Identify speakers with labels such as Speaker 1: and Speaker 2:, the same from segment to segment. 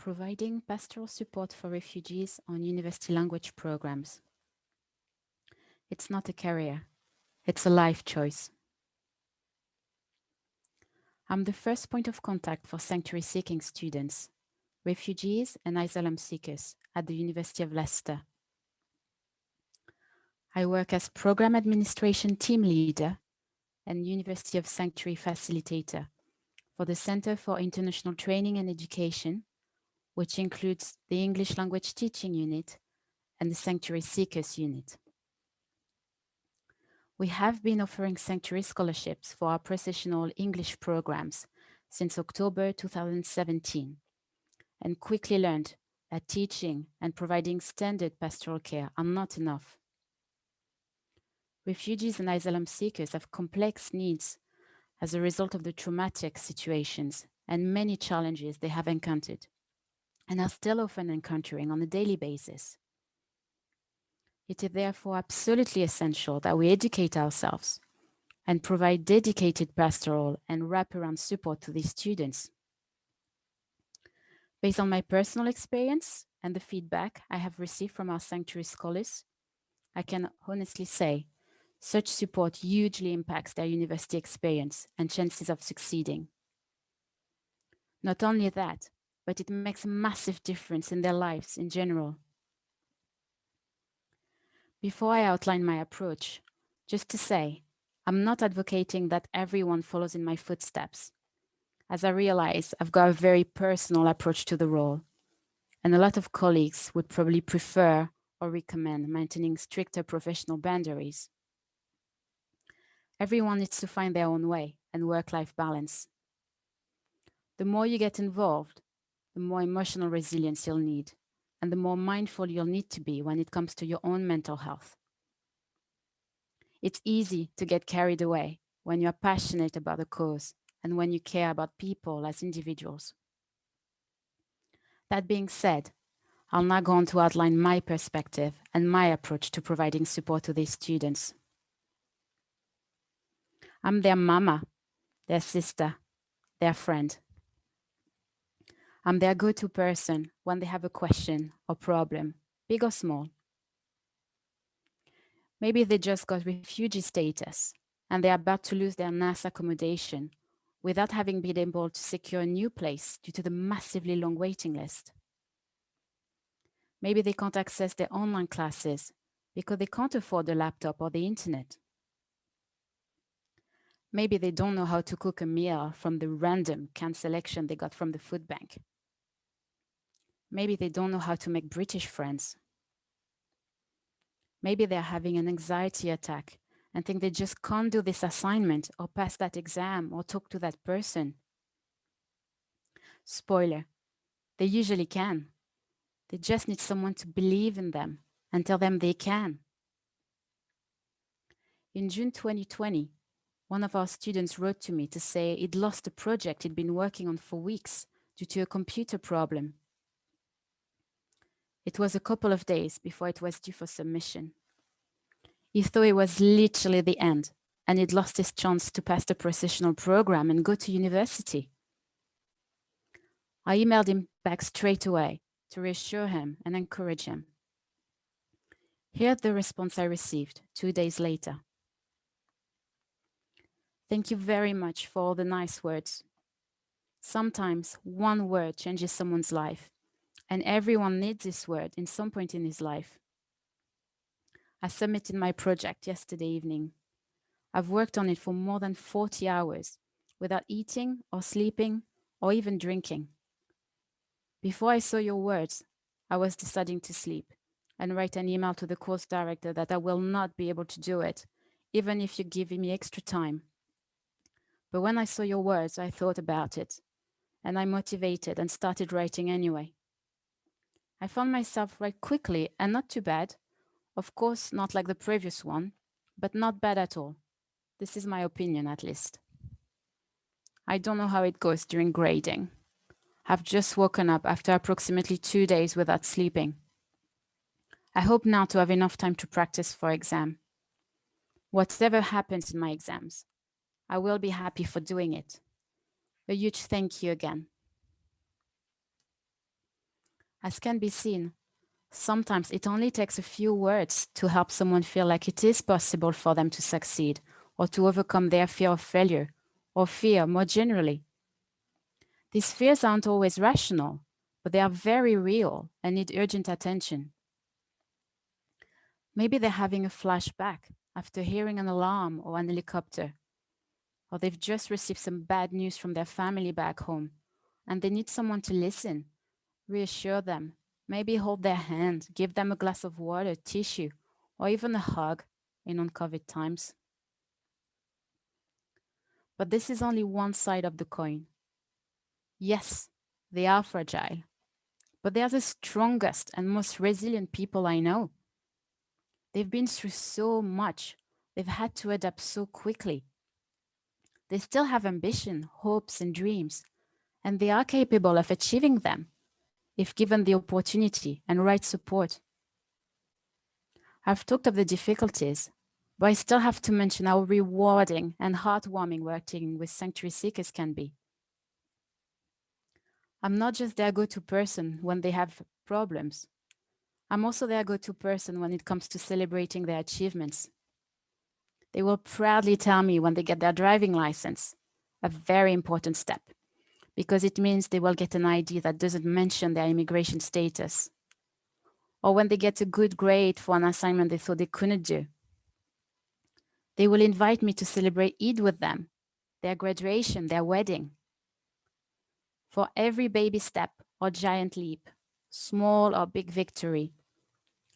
Speaker 1: providing pastoral support for refugees on university language programs. It's not a career, it's a life choice. I'm the first point of contact for sanctuary-seeking students, refugees and asylum seekers at the University of Leicester. I work as Program Administration Team Leader and University of Sanctuary Facilitator for the Center for International Training and Education, which includes the English Language Teaching Unit and the Sanctuary Seekers Unit. We have been offering sanctuary scholarships for our processional English programs since October 2017 and quickly learned that teaching and providing standard pastoral care are not enough. Refugees and asylum seekers have complex needs as a result of the traumatic situations and many challenges they have encountered and are still often encountering on a daily basis. It is therefore absolutely essential that we educate ourselves and provide dedicated pastoral and wraparound support to these students. Based on my personal experience and the feedback I have received from our sanctuary scholars, I can honestly say such support hugely impacts their university experience and chances of succeeding. Not only that, but it makes a massive difference in their lives in general. Before I outline my approach, just to say, I'm not advocating that everyone follows in my footsteps, as I realize I've got a very personal approach to the role, and a lot of colleagues would probably prefer or recommend maintaining stricter professional boundaries. Everyone needs to find their own way and work-life balance. The more you get involved, the more emotional resilience you'll need, and the more mindful you'll need to be when it comes to your own mental health. It's easy to get carried away when you're passionate about a cause and when you care about people as individuals. That being said, I'll now go on to outline my perspective and my approach to providing support to these students. I'm their mama, their sister, their friend. I'm their go-to person when they have a question or problem, big or small. Maybe they just got refugee status and they're about to lose their NAS accommodation without having been able to secure a new place due to the massively long waiting list. Maybe they can't access their online classes because they can't afford the laptop or the internet. Maybe they don't know how to cook a meal from the random canned selection they got from the food bank. Maybe they don't know how to make British friends. Maybe they're having an anxiety attack and think they just can't do this assignment or pass that exam or talk to that person. Spoiler, they usually can. They just need someone to believe in them and tell them they can. In June 2020, one of our students wrote to me to say he'd lost a project he'd been working on for weeks due to a computer problem. It was a couple of days before it was due for submission. He thought it was literally the end, and he'd lost his chance to pass the processional program and go to university. I emailed him back straight away to reassure him and encourage him. Here's the response I received 2 days later. Thank you very much for all the nice words. Sometimes one word changes someone's life, and everyone needs this word in some point in his life. I submitted my project yesterday evening. I've worked on it for more than 40 hours without eating or sleeping or even drinking. Before I saw your words, I was deciding to sleep and write an email to the course director that I will not be able to do it, even if you're giving me extra time. But when I saw your words, I thought about it, and I motivated and started writing anyway. I found myself write quickly and not too bad. Of course, not like the previous one, but not bad at all. This is my opinion, at least. I don't know how it goes during grading. I've just woken up after approximately 2 days without sleeping. I hope now to have enough time to practice for exam. Whatever happens in my exams, I will be happy for doing it. A huge thank you again. As can be seen, sometimes it only takes a few words to help someone feel like it is possible for them to succeed or to overcome their fear of failure or fear more generally. These fears aren't always rational, but they are very real and need urgent attention. Maybe they're having a flashback after hearing an alarm or an helicopter, or they've just received some bad news from their family back home and they need someone to listen, reassure them, maybe hold their hand, give them a glass of water, tissue, or even a hug in uncovered times. But this is only one side of the coin. Yes, they are fragile, but they are the strongest and most resilient people I know. They've been through so much, they've had to adapt so quickly. They still have ambition, hopes, and dreams, and they are capable of achieving them if given the opportunity and right support. I've talked of the difficulties, but I still have to mention how rewarding and heartwarming working with sanctuary seekers can be. I'm not just their go-to person when they have problems. I'm also their go-to person when it comes to celebrating their achievements. They will proudly tell me when they get their driving license, a very important step, because it means they will get an ID that doesn't mention their immigration status. Or when they get a good grade for an assignment they thought they couldn't do. They will invite me to celebrate Eid with them, their graduation, their wedding. For every baby step or giant leap, small or big victory,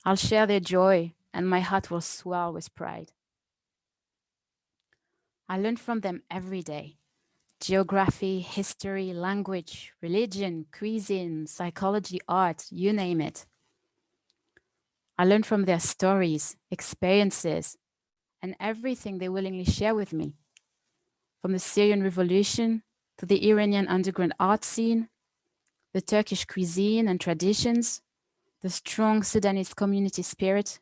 Speaker 1: I'll share their joy and my heart will swell with pride. I learn from them every day. Geography, history, language, religion, cuisine, psychology, art, you name it. I learn from their stories, experiences, and everything they willingly share with me. From the Syrian Revolution to the Iranian underground art scene, the Turkish cuisine and traditions, the strong Sudanese community spirit,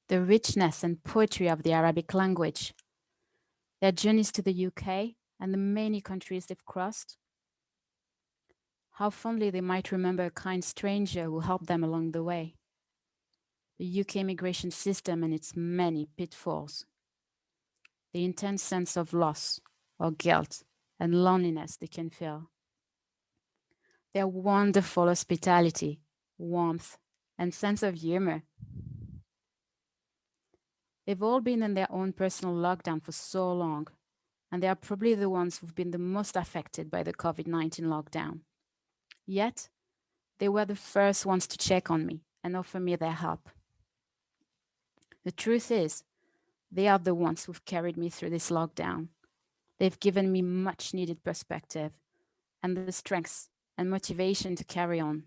Speaker 1: the richness and poetry of the Arabic language, their journeys to the UK and the many countries they've crossed, how fondly they might remember a kind stranger who helped them along the way, the UK immigration system and its many pitfalls, the intense sense of loss or guilt and loneliness they can feel, their wonderful hospitality, warmth, and sense of humor. They've all been in their own personal lockdown for so long, and they are probably the ones who've been the most affected by the COVID-19 lockdown. Yet, they were the first ones to check on me and offer me their help. The truth is, they are the ones who've carried me through this lockdown. They've given me much needed perspective and the strength and motivation to carry on.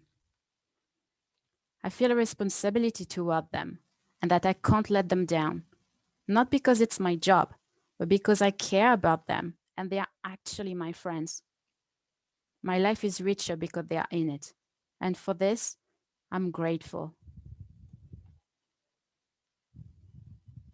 Speaker 1: I feel a responsibility toward them and that I can't let them down, not because it's my job, but because I care about them and they are actually my friends. My life is richer because they are in it. And for this, I'm grateful.